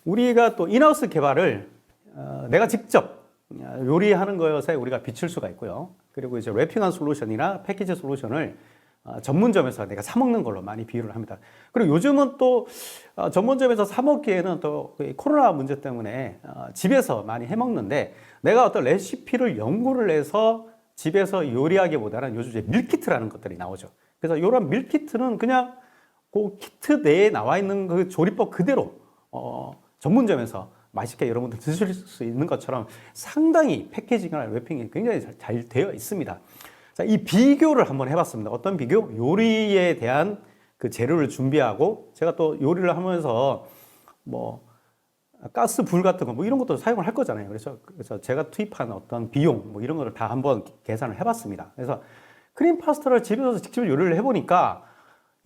우리가 또 인하우스 개발을 내가 직접 요리하는 것에 우리가 비출 수가 있고요. 그리고 이제 랩핑한 솔루션이나 패키지 솔루션을 전문점에서 내가 사 먹는 걸로 많이 비유를 합니다. 그리고 요즘은 또 전문점에서 사 먹기에는 또 코로나 문제 때문에 집에서 많이 해 먹는데, 내가 어떤 레시피를 연구를 해서 집에서 요리하기보다는 요즘 이제 밀키트라는 것들이 나오죠. 그래서 이런 밀키트는 그냥 그 키트 내에 나와 있는 그 조리법 그대로 전문점에서 맛있게 여러분들 드실 수 있는 것처럼 상당히 패키징이나 랩핑이 굉장히 잘 되어 있습니다. 자, 이 비교를 한번 해봤습니다. 어떤 비교? 요리에 대한 그 재료를 준비하고, 제가 또 요리를 하면서 뭐 가스 불 같은 거 뭐 이런 것도 사용을 할 거잖아요. 그래서 제가 투입한 어떤 비용 뭐 이런 거를 다 한번 계산을 해봤습니다. 그래서 크림 파스타를 집에서 직접 요리를 해보니까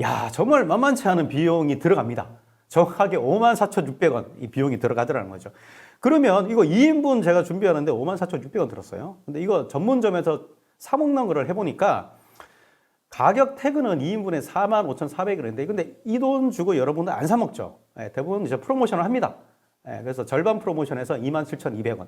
야, 정말 만만치 않은 비용이 들어갑니다. 정확하게 54,600원 이 비용이 들어가더라는 거죠. 그러면 이거 2인분 제가 준비하는데 54,600원 들었어요. 근데 이거 전문점에서 사 먹는 거를 해보니까 가격 태그는 2인분에 45,400원인데, 근데 이 돈 주고 여러분들 안 사 먹죠. 대부분 이제 프로모션을 합니다. 그래서 절반 프로모션에서 27,200원.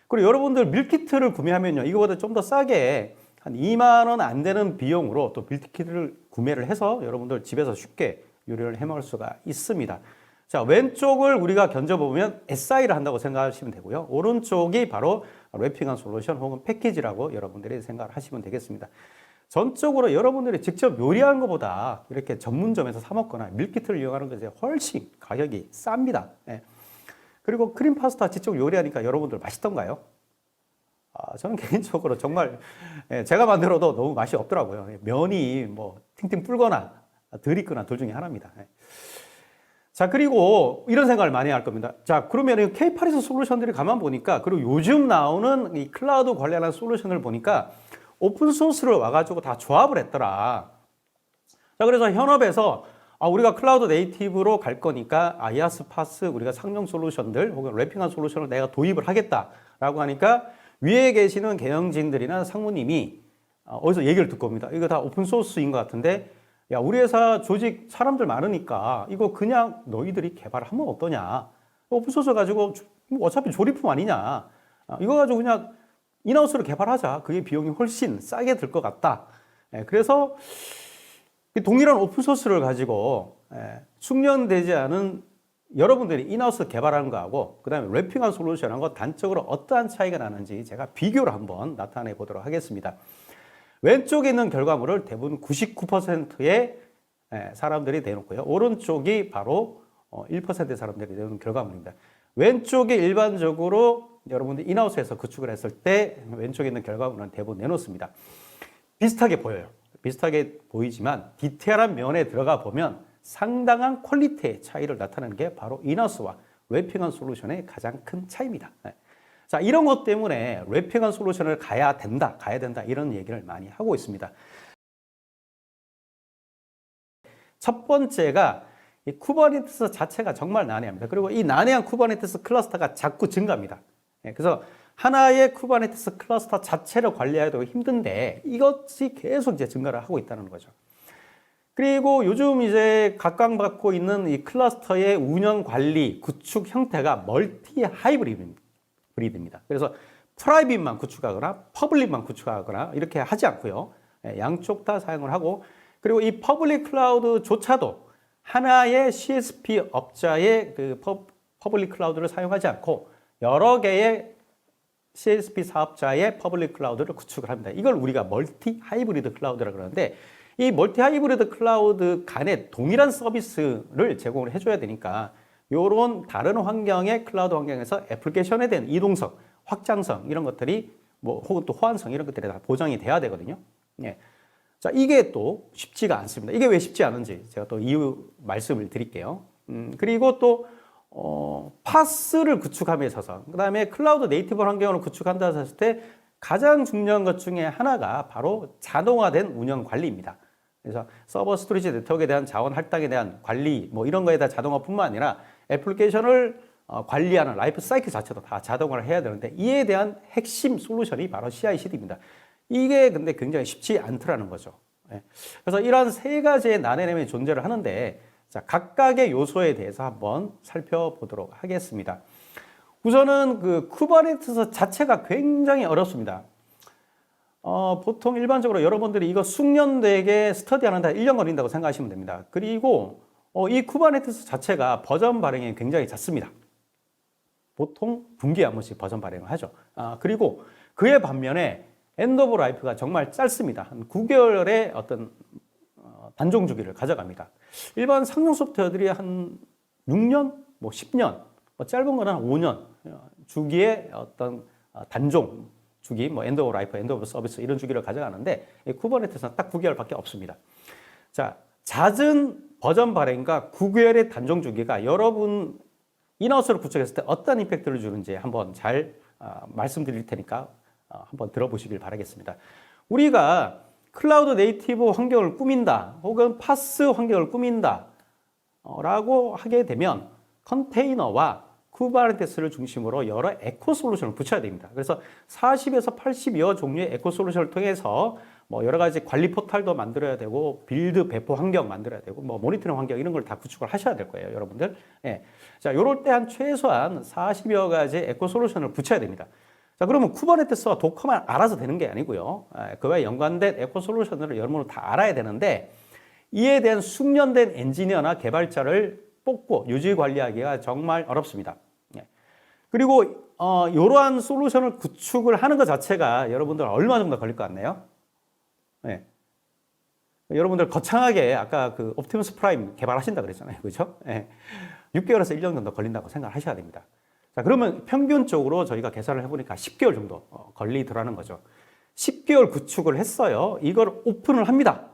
그리고 여러분들 밀키트를 구매하면요, 이거보다 좀 더 싸게 한 2만 원 안 되는 비용으로 또 밀키트를 구매를 해서 여러분들 집에서 쉽게 요리를 해 먹을 수가 있습니다. 자, 왼쪽을 우리가 견져보면 SI를 한다고 생각하시면 되고요. 오른쪽이 바로 랩핑한 솔루션 혹은 패키지라고 여러분들이 생각을 하시면 되겠습니다. 전적으로 여러분들이 직접 요리하는 것보다 이렇게 전문점에서 사 먹거나 밀키트를 이용하는 것이 훨씬 가격이 쌉니다. 그리고 크림 파스타 직접 요리하니까 여러분들 맛있던가요? 저는 개인적으로 정말 제가 만들어도 너무 맛이 없더라고요. 면이 뭐 팅팅 불거나 덜 익거나 둘 중에 하나입니다. 자, 그리고 이런 생각을 많이 할 겁니다. 자, 그러면 K8에서 솔루션들이 가만 보니까, 그리고 요즘 나오는 이 클라우드 관련한 솔루션을 보니까 오픈소스를 와가지고 다 조합을 했더라. 자, 그래서 현업에서 우리가 클라우드 네이티브로 갈 거니까 아이아스 파스 우리가 상용 솔루션들 혹은 랩핑한 솔루션을 내가 도입을 하겠다라고 하니까, 위에 계시는 경영진들이나 상무님이 어디서 얘기를 듣고 옵니다. 이거 다 오픈소스인 것 같은데, 야, 우리 회사 조직 사람들 많으니까 이거 그냥 너희들이 개발하면 어떠냐. 오픈소스 가지고 어차피 조립품 아니냐. 이거 가지고 그냥 인하우스로 개발하자. 그게 비용이 훨씬 싸게 들 것 같다. 그래서 동일한 오픈소스를 가지고 숙련되지 않은 여러분들이 인하우스 개발하는 거하고 그 다음에 랩핑한 솔루션하고 단적으로 어떠한 차이가 나는지 제가 비교를 한번 나타내 보도록 하겠습니다. 왼쪽에 있는 결과물을 대부분 99%의 사람들이 내놓고요. 오른쪽이 바로 1%의 사람들이 내놓은 결과물입니다. 왼쪽이 일반적으로 여러분들이 인하우스에서 구축을 했을 때 왼쪽에 있는 결과물은 대부분 내놓습니다. 비슷하게 보여요. 비슷하게 보이지만 디테일한 면에 들어가 보면 상당한 퀄리티의 차이를 나타내는 게 바로 인하우스와 랩핑한 솔루션의 가장 큰 차이입니다. 자, 이런 것 때문에 랩핑한 솔루션을 가야 된다 이런 얘기를 많이 하고 있습니다. 첫 번째가 이 쿠버네티스 자체가 정말 난해합니다. 그리고 이 난해한 쿠버네티스 클러스터가 자꾸 증가합니다. 그래서 하나의 쿠버네티스 클러스터 자체를 관리하기도 힘든데 이것이 계속 이제 증가를 하고 있다는 거죠. 그리고 요즘 이제 각광받고 있는 이 클러스터의 운영 관리 구축 형태가 멀티 하이브리드입니다. 그래서 프라이빗만 구축하거나 퍼블릭만 구축하거나 이렇게 하지 않고요. 양쪽 다 사용을 하고, 그리고 이 퍼블릭 클라우드조차도 하나의 CSP 업자의 그 퍼블릭 클라우드를 사용하지 않고 여러 개의 CSP 사업자의 퍼블릭 클라우드를 구축을 합니다. 이걸 우리가 멀티 하이브리드 클라우드라고 그러는데, 이 멀티 하이브리드 클라우드 간에 동일한 서비스를 제공을 해줘야 되니까 이런 다른 환경의 클라우드 환경에서 애플리케이션에 대한 이동성, 확장성 이런 것들이 혹은 또 호환성 이런 것들이 다 보장이 돼야 되거든요. 자, 이게 또 쉽지가 않습니다. 이게 왜 쉽지 않은지 제가 또 이유 말씀을 드릴게요. 그리고 또 파스를 구축함에 있어서, 그 다음에 클라우드 네이티브 환경을 구축한다 했을 때 가장 중요한 것 중에 하나가 바로 자동화된 운영 관리입니다. 그래서 서버 스토리지 네트워크에 대한 자원 할당에 대한 관리 이런 거에 대한 자동화뿐만 아니라 애플리케이션을 관리하는 라이프 사이클 자체도 다 자동화를 해야 되는데, 이에 대한 핵심 솔루션이 바로 CI/CD입니다. 이게 근데 굉장히 쉽지 않더라는 거죠. 그래서 이러한 세 가지의 난해함이 존재를 하는데, 자, 각각의 요소에 대해서 한번 살펴보도록 하겠습니다. 우선은 그 쿠버네티스 자체가 굉장히 어렵습니다. 보통 일반적으로 여러분들이 이거 숙련되게 스터디하는데 1년 걸린다고 생각하시면 됩니다. 그리고 이 쿠버네티스 자체가 버전 발행이 굉장히 잦습니다. 보통 분기에 한 번씩 버전 발행을 하죠. 그리고 그에 반면에 엔드 오브 라이프가 정말 짧습니다. 한 9개월의 어떤 단종 주기를 가져갑니다. 일반 상용 소프트웨어들이 한 6년, 뭐 10년, 뭐 짧은 거는 한 5년 주기의 어떤 단종 주기, 뭐 엔드 오브 라이프, 엔드 오브 서비스 이런 주기를 가져가는데 쿠버네티스는 딱 9개월밖에 없습니다. 자, 잦은 버전 발행과 9개월의 단종 주기가 여러분 인하우스를 구축했을 때 어떤 임팩트를 주는지 한번 잘 말씀드릴 테니까 한번 들어보시길 바라겠습니다. 우리가 클라우드 네이티브 환경을 꾸민다 혹은 파스 환경을 꾸민다 라고 하게 되면 컨테이너와 쿠버네티스를 중심으로 여러 에코 솔루션을 붙여야 됩니다. 그래서 40에서 80여 종류의 에코 솔루션을 통해서 뭐 여러 가지 관리 포탈도 만들어야 되고 빌드 배포 환경 만들어야 되고 뭐 모니터링 환경 이런 걸 다 구축을 하셔야 될 거예요, 여러분들. 예. 자, 이럴 때 한 최소한 40여 가지 에코 솔루션을 붙여야 됩니다. 자, 그러면 쿠버네티스와 도커만 알아서 되는 게 아니고요. 그와 연관된 에코 솔루션들을 여러분은 다 알아야 되는데 이에 대한 숙련된 엔지니어나 개발자를 뽑고 유지 관리하기가 정말 어렵습니다. 그리고 이러한 솔루션을 구축을 하는 것 자체가 여러분들 얼마 정도 걸릴 것 같나요? 네. 여러분들 거창하게 아까 그 옵티머스 프라임 개발하신다 그랬잖아요. 그렇죠? 네. 6개월에서 1년 정도 걸린다고 생각하셔야 됩니다. 자, 그러면 평균적으로 저희가 계산을 해보니까 10개월 정도 걸리더라는 거죠. 10개월 구축을 했어요. 이걸 오픈을 합니다.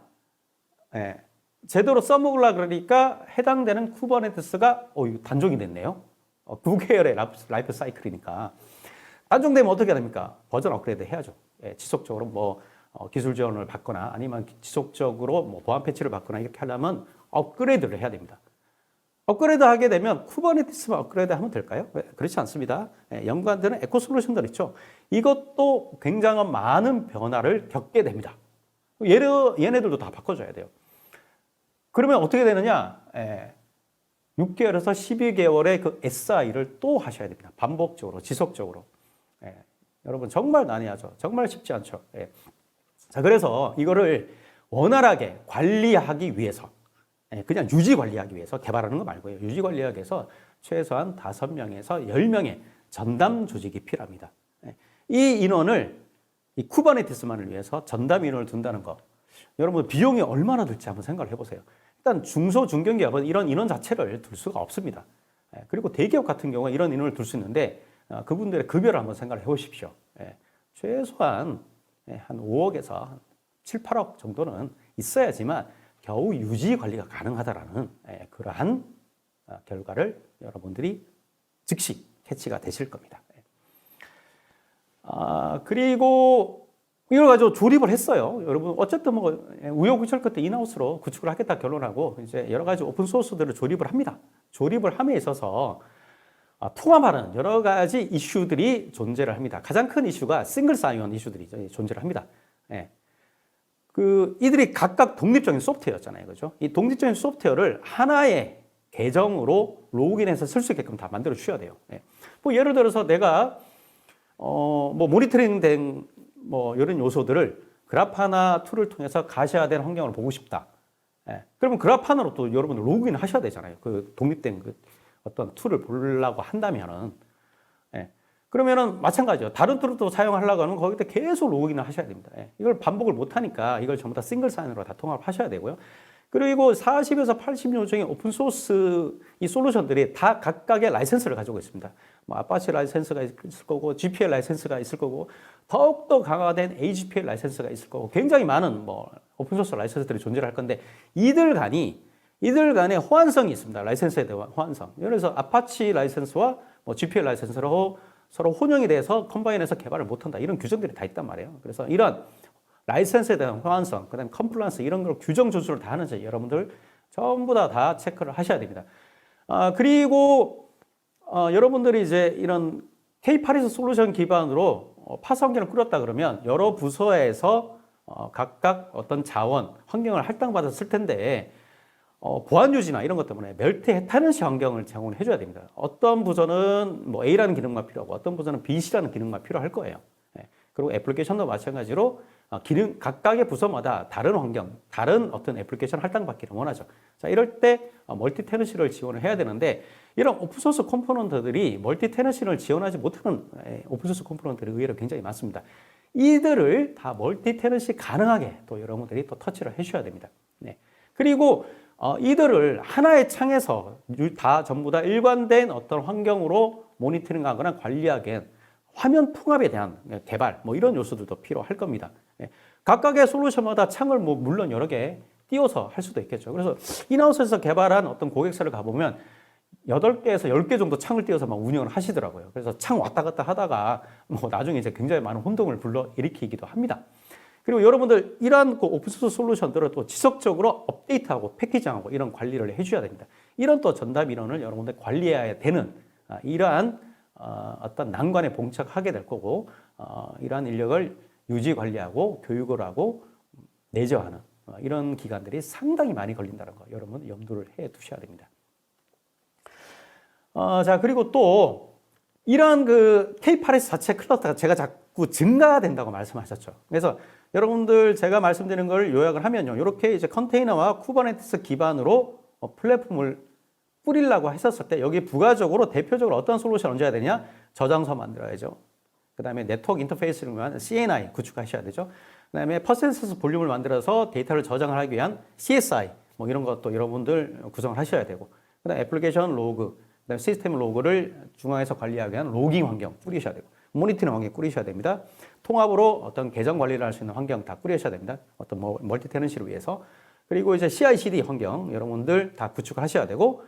네. 제대로 써먹으려고 그러니까 해당되는 쿠버네티스가 단종이 됐네요. 9개월의 라이프 사이클이니까. 단종되면 어떻게 됩니까? 버전 업그레이드 해야죠. 예, 지속적으로 뭐 기술 지원을 받거나 아니면 지속적으로 뭐 보안 패치를 받거나 이렇게 하려면 업그레이드를 해야 됩니다. 업그레이드 하게 되면 쿠버네티스만 업그레이드 하면 될까요? 그렇지 않습니다. 예, 연관되는 에코 솔루션들 있죠. 이것도 굉장한 많은 변화를 겪게 됩니다. 얘네들도 다 바꿔줘야 돼요. 그러면 어떻게 되느냐? 6개월에서 12개월의 그 SI를 또 하셔야 됩니다. 반복적으로, 지속적으로. 여러분, 정말 난해하죠. 정말 쉽지 않죠. 자, 그래서 이거를 원활하게 관리하기 위해서, 그냥 유지 관리하기 위해서 개발하는 거 말고요. 유지 관리하기 위해서 최소한 5명에서 10명의 전담 조직이 필요합니다. 이 인원을, 이 쿠버네티스만을 위해서 전담 인원을 둔다는 거. 여러분, 비용이 얼마나 들지 한번 생각을 해보세요. 일단 중소, 중견기업은 이런 인원 자체를 둘 수가 없습니다. 그리고 대기업 같은 경우는 이런 인원을 둘 수 있는데 그분들의 급여를 한번 생각을 해보십시오. 최소한 한 5억에서 7, 8억 정도는 있어야지만 겨우 유지 관리가 가능하다라는 그러한 결과를 여러분들이 즉시 캐치가 되실 겁니다. 그리고 이걸 가지고 조립을 했어요. 여러분, 어쨌든 뭐, 우여곡절 끝에 인하우스로 구축을 하겠다 결론하고, 이제 여러 가지 오픈소스들을 조립을 합니다. 조립을 함에 있어서, 통합하는 여러 가지 이슈들이 존재를 합니다. 가장 큰 이슈가 싱글 사이언 이슈들이 존재를 합니다. 이들이 각각 독립적인 소프트웨어였잖아요. 그죠? 이 독립적인 소프트웨어를 하나의 계정으로 로그인해서 쓸 수 있게끔 다 만들어 주셔야 돼요. 뭐, 예를 들어서 내가, 뭐, 모니터링 된 뭐 이런 요소들을 그라파나 툴을 통해서 가셔야되는 환경을 보고 싶다. 그러면 그라파나로 또 여러분들 로그인을 하셔야 되잖아요. 그 독립된 그 어떤 툴을 보려고 한다면은. 그러면은 마찬가지죠. 다른 툴을 또 사용하려고 하면 거기다 계속 로그인을 하셔야 됩니다. 이걸 반복을 못 하니까 이걸 전부 다 싱글 사인으로 다 통합을 하셔야 되고요. 그리고 40에서 80여 종의 오픈소스 이 솔루션들이 다 각각의 라이센스를 가지고 있습니다. 뭐 아파치 라이센스가 있을 거고, GPL 라이센스가 있을 거고, 더욱더 강화된 AGPL 라이센스가 있을 거고, 굉장히 많은 뭐 오픈소스 라이센스들이 존재할 건데, 이들 간에 호환성이 있습니다. 라이센스에 대한 호환성. 예를 들어서 아파치 라이센스와 뭐 GPL 라이센스로 서로 혼용이 돼서 컴바인해서 개발을 못한다. 이런 규정들이 다 있단 말이에요. 그래서 이런 라이센스에 대한 호환성, 그 다음에 컴플라이언스 이런 걸 규정 준수를 다 하는지 여러분들 전부 다 체크를 하셔야 됩니다. 그리고 여러분들이 이제 이런 K8에서 솔루션 기반으로 파스 환경을 꾸렸다 그러면 여러 부서에서 각각 어떤 자원, 환경을 할당받았을 텐데 보안 유지나 이런 것 때문에 멀티 테넌시 환경을 제공을 해줘야 됩니다. 어떤 부서는 뭐 A라는 기능만 필요하고 어떤 부서는 BC라는 기능만 필요할 거예요. 예. 그리고 애플리케이션도 마찬가지로 기능 각각의 부서마다 다른 환경, 다른 어떤 애플리케이션 할당받기를 원하죠. 자, 이럴 때 멀티 테넌시를 지원을 해야 되는데 이런 오픈소스 컴포넌트들이 멀티 테넌시를 지원하지 못하는 오픈소스 컴포넌트들이 의외로 굉장히 많습니다. 이들을 다 멀티 테넌시 가능하게 또 여러분들이 또 터치를 해주셔야 됩니다. 네. 그리고 이들을 하나의 창에서 다 전부 다 일관된 어떤 환경으로 모니터링하거나 관리하기엔 화면 통합에 대한 개발 뭐 이런 요소들도 필요할 겁니다. 네. 각각의 솔루션마다 창을 뭐 물론 여러 개 띄워서 할 수도 있겠죠. 그래서 인하우스에서 개발한 어떤 고객사를 가보면 8개에서 10개 정도 창을 띄워서 막 운영을 하시더라고요. 그래서 창 왔다 갔다 하다가 뭐 나중에 이제 굉장히 많은 혼동을 불러일으키기도 합니다. 그리고 여러분들 이러한 그 오픈소스 솔루션들을 또 지속적으로 업데이트하고 패키징하고 이런 관리를 해줘야 됩니다. 이런 또 전담 인원을 여러분들 관리해야 되는 이러한 어떤 난관에 봉착하게 될 거고 이러한 인력을 유지 관리하고 교육을 하고 내재하는 이런 기간들이 상당히 많이 걸린다는 거 여러분 염두를 해 두셔야 됩니다. 자, 그리고 또 이러한 그 K8S 자체 클러스터가 제가 자꾸 증가된다고 말씀하셨죠. 그래서 여러분들 제가 말씀드리는 걸 요약을 하면요. 이렇게 이제 컨테이너와 쿠버네티스 기반으로 플랫폼을 뿌리려고 했었을 때 여기 부가적으로 대표적으로 어떤 솔루션 얹어야 되냐? 저장소 만들어야죠. 그 다음에 네트워크 인터페이스를 위한 CNI 구축하셔야 되죠. 그 다음에 퍼센서스 볼륨을 만들어서 데이터를 저장을 하기 위한 CSI 뭐 이런 것도 여러분들 구성을 하셔야 되고 그 다음에 애플리케이션 로그, 그 다음에 시스템 로그를 중앙에서 관리하기 위한 로깅 환경 꾸리셔야 되고 모니터링 환경 꾸리셔야 됩니다. 통합으로 어떤 계정 관리를 할 수 있는 환경 다 꾸리셔야 됩니다. 어떤 멀티 테넌시를 위해서. 그리고 이제 CI/CD 환경 여러분들 다 구축을 하셔야 되고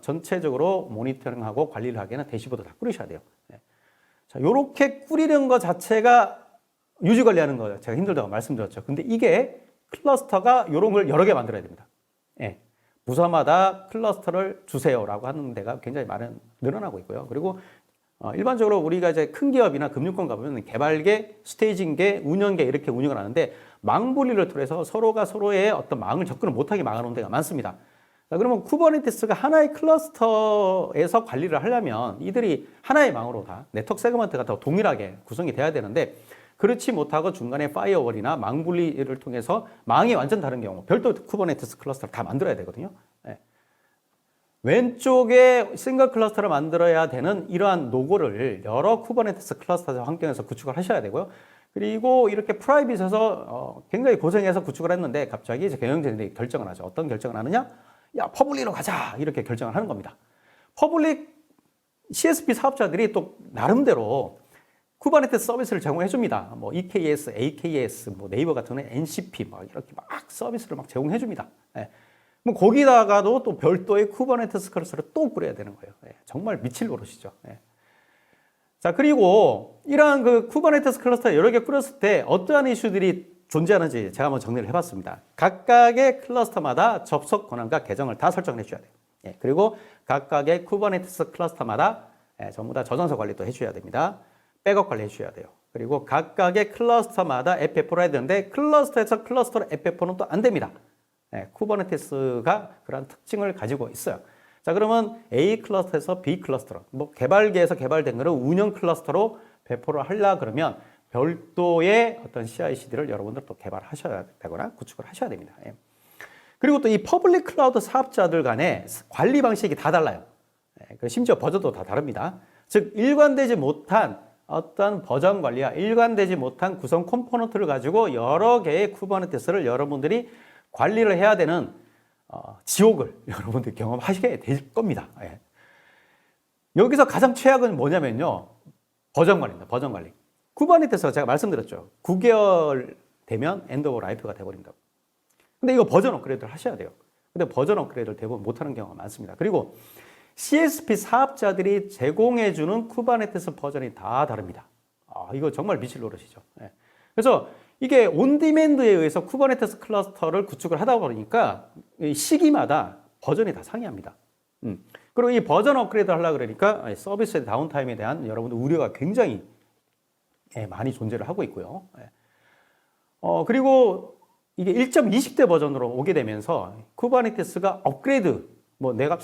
전체적으로 모니터링하고 관리를 하기에는 대시보드 다 꾸리셔야 돼요. 네. 자, 요렇게 꾸리는 것 자체가 유지 관리하는 거 제가 힘들다고 말씀드렸죠. 근데 이게 클러스터가 요런 걸 여러 개 만들어야 됩니다. 예. 부서마다 클러스터를 주세요라고 하는 데가 굉장히 늘어나고 있고요. 그리고 일반적으로 우리가 이제 큰 기업이나 금융권 가보면 개발계, 스테이징계, 운영계 이렇게 운영을 하는데 망 분리를 통해서 서로가 서로의 어떤 망을 접근을 못하게 막아놓은 데가 많습니다. 자, 그러면 쿠버네티스가 하나의 클러스터에서 관리를 하려면 이들이 하나의 망으로 다 네트워크 세그먼트가 더 동일하게 구성이 돼야 되는데 그렇지 못하고 중간에 파이어월이나 망 분리를 통해서 망이 완전 다른 경우 별도 쿠버네티스 클러스터를 다 만들어야 되거든요. 네. 왼쪽에 싱글 클러스터를 만들어야 되는 이러한 노고를 여러 쿠버네티스 클러스터 환경에서 구축을 하셔야 되고요. 그리고 이렇게 프라이빗에서 굉장히 고생해서 구축을 했는데 갑자기 이제 경영진들이 결정을 하죠. 어떤 결정을 하느냐? 야, 퍼블릭으로 가자! 이렇게 결정을 하는 겁니다. 퍼블릭 CSP 사업자들이 또 나름대로 쿠버네티스 서비스를 제공해 줍니다. 뭐 EKS, AKS, 뭐 네이버 같은 경우는 NCP 막 이렇게 막 서비스를 막 제공해 줍니다. 예. 뭐 거기다가도 또 별도의 쿠버네티스 클러스터를 또 꾸려야 되는 거예요. 예. 정말 미칠 노릇이죠. 예. 자, 그리고 이러한 그 쿠버네티스 클러스터 여러 개 꾸렸을 때 어떠한 이슈들이 존재하는지 제가 한번 정리를 해봤습니다. 각각의 클러스터마다 접속 권한과 계정을 다 설정을 해줘야 돼요. 예. 그리고 각각의 쿠버네티스 클러스터마다 전부 다 저장소 관리도 해줘야 됩니다. 백업 관리 해주셔야 돼요. 그리고 각각의 클러스터마다 FF를 해야 되는데 클러스터에서 클러스터로 FF는 또 안 됩니다. 네, 쿠버네티스가 그런 특징을 가지고 있어요. 자, 그러면 A 클러스터에서 B 클러스터로 뭐 개발계에서 개발된 거를 운영 클러스터로 배포를 하려 그러면 별도의 어떤 CI/CD를 여러분들 또 개발하셔야 되거나 구축을 하셔야 됩니다. 예. 그리고 또 이 퍼블릭 클라우드 사업자들 간의 관리 방식이 다 달라요. 예, 심지어 버전도 다 다릅니다. 즉 일관되지 못한 어떤 버전 관리와 일관되지 못한 구성 컴포넌트를 가지고 여러 개의 쿠버네티스를 여러분들이 관리를 해야 되는 지옥을 여러분들이 경험하시게 될 겁니다. 예. 여기서 가장 최악은 뭐냐면요. 버전 관리입니다. 버전 관리. 쿠버네티스가 제가 말씀드렸죠. 9개월 되면 엔드 오브 라이프가 돼버린다고. 근데 이거 버전 업그레이드를 하셔야 돼요. 근데 버전 업그레이드를 대부분 못하는 경우가 많습니다. 그리고 CSP 사업자들이 제공해주는 쿠버네티스 버전이 다 다릅니다. 이거 정말 미칠 노릇이죠. 예. 그래서 이게 온디맨드에 의해서 쿠버네티스 클러스터를 구축을 하다 보니까 시기마다 버전이 다 상이합니다. 그리고 이 버전 업그레이드 하려고 그러니까 서비스의 다운타임에 대한 여러분들 우려가 굉장히 많이 존재를 하고 있고요. 그리고 이게 1.20대 버전으로 오게 되면서 쿠버네티스가 업그레이드, 내가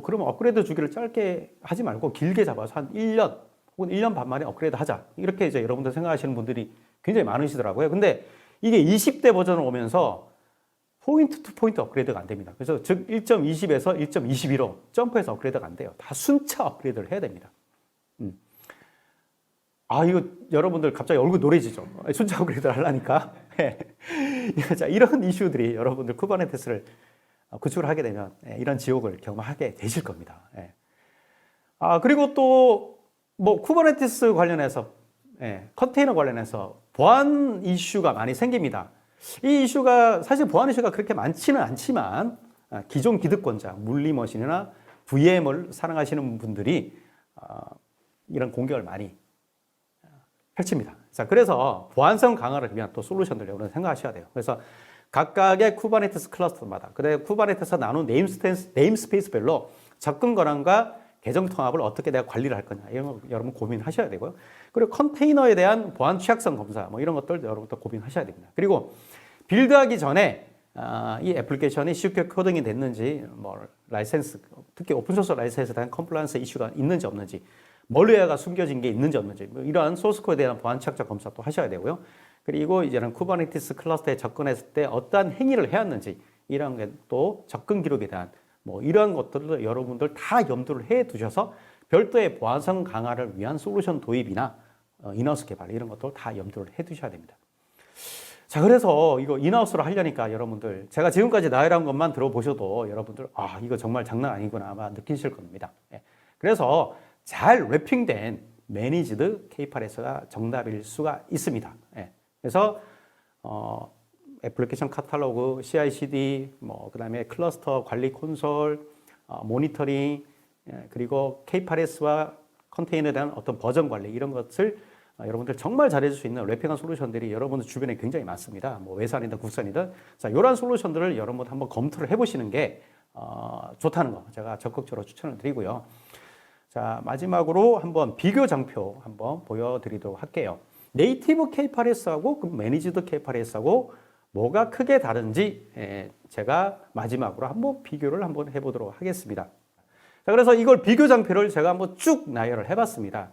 그러면 업그레이드 주기를 짧게 하지 말고 길게 잡아서 한 1년 혹은 1년 반 만에 업그레이드 하자. 이렇게 이제 여러분들 생각하시는 분들이 굉장히 많으시더라고요. 근데 이게 20대 버전으로 오면서 포인트 투 포인트 업그레이드가 안 됩니다. 그래서 즉 1.20에서 1.22로 점프해서 업그레이드가 안 돼요. 다 순차 업그레이드를 해야 됩니다. 이거 여러분들 갑자기 얼굴 노래지죠. 순차 업그레이드를 하려니까. 자, 이런 이슈들이 여러분들 쿠버네티스를 구축을 하게 되면 이런 지옥을 경험하게 되실 겁니다. 그리고 또 쿠버네티스 관련해서 컨테이너 관련해서 보안 이슈가 많이 생깁니다. 이 이슈가 사실 보안 이슈가 그렇게 많지는 않지만 기존 기득권자, 물리머신이나 VM을 사랑하시는 분들이 이런 공격을 많이 펼칩니다. 자, 그래서 보안성 강화를 위한 또 솔루션들 여러분 생각하셔야 돼요. 그래서 각각의 쿠버네티스 클러스터마다 쿠버네티스가 나눈 네임스페이스별로 접근 권한과 계정 통합을 어떻게 내가 관리를 할 거냐 이런 거 여러분 고민하셔야 되고요. 그리고 컨테이너에 대한 보안 취약성 검사 이런 것들 여러분도 고민하셔야 됩니다. 그리고 빌드하기 전에 이 애플리케이션이 쉽게 코딩이 됐는지 라이센스, 특히 오픈소스 라이센스에 대한 컴플라이언스 이슈가 있는지 없는지, 멀웨어가 숨겨진 게 있는지 없는지 이러한 소스코드에 대한 보안 취약점 검사도 하셔야 되고요. 그리고 이제는 쿠버네티스 클러스터에 접근했을 때 어떠한 행위를 해왔는지 이런 게 또 접근 기록에 대한 이러한 것들을 여러분들 다 염두를 해 두셔서 별도의 보안성 강화를 위한 솔루션 도입이나 인하우스 개발 이런 것들 다 염두를 해 두셔야 됩니다. 자, 그래서 이거 인하우스로 하려니까 여러분들 제가 지금까지 나열한 것만 들어보셔도 여러분들 이거 정말 장난 아니구나 아마 느끼실 겁니다. 그래서 잘 랩핑된 매니지드 K8S가 정답일 수가 있습니다. 그래서 애플리케이션 카탈로그, CI/CD, 그다음에 클러스터 관리 콘솔, 모니터링, 그리고 K8S와 컨테이너에 대한 어떤 버전 관리 이런 것을 여러분들 정말 잘해줄 수 있는 랩핑한 솔루션들이 여러분들 주변에 굉장히 많습니다. 외산이든 국산이든. 자, 이러한 솔루션들을 여러분 한번 검토를 해보시는 게 좋다는 거 제가 적극적으로 추천을 드리고요. 자, 마지막으로 한번 비교 장표 한번 보여드리도록 할게요. 네이티브 K8S하고 매니지드 K8S하고 뭐가 크게 다른지 제가 마지막으로 한번 비교를 한번 해보도록 하겠습니다. 자, 그래서 이걸 비교 장표를 제가 한번 쭉 나열을 해봤습니다.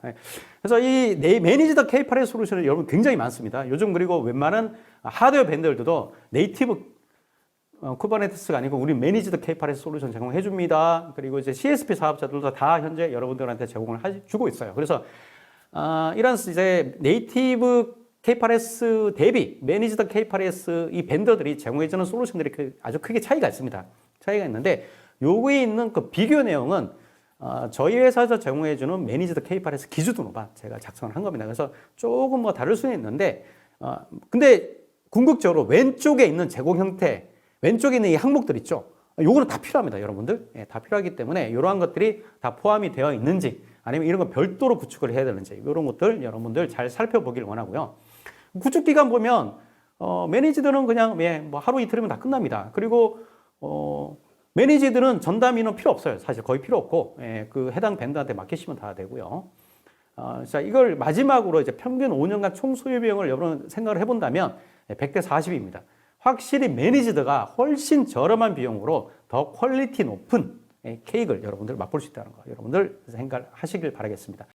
그래서 이 매니지드 K8S 솔루션이 여러분 굉장히 많습니다. 요즘 그리고 웬만한 하드웨어 벤더들도 네이티브 쿠버네티스가 아니고 우리 매니지드 K8S 솔루션 제공해 줍니다. 그리고 이제 CSP 사업자들도 다 현재 여러분들한테 제공을 주고 있어요. 그래서 이런 이제 네이티브 K8S 대비 매니지드 K8S 이 벤더들이 제공해주는 솔루션들이 아주 크게 차이가 있습니다. 차이가 있는데 여기에 있는 그 비교 내용은 저희 회사에서 제공해주는 매니지드 K8S 기준으로만 제가 작성을 한 겁니다. 그래서 조금 다를 수는 있는데 근데 궁극적으로 왼쪽에 있는 제공 형태, 왼쪽에 있는 이 항목들 있죠. 요거는 다 필요합니다, 여러분들. 다 필요하기 때문에 이러한 것들이 다 포함이 되어 있는지 아니면 이런 거 별도로 구축을 해야 되는지 이런 것들 여러분들 잘 살펴보길 원하고요. 구축 기간 보면 매니지드는 그냥 하루 이틀이면 다 끝납니다. 그리고 매니지드는 전담 인원 필요 없어요. 사실 거의 필요 없고 그 해당 벤더한테 맡기시면 다 되고요. 자, 이걸 마지막으로 이제 평균 5년간 총 소요 비용을 여러분 생각을 해본다면 100대 40입니다. 확실히 매니지드가 훨씬 저렴한 비용으로 더 퀄리티 높은 케이크를 여러분들 맛볼 수 있다는 거 여러분들 생각하시길 바라겠습니다.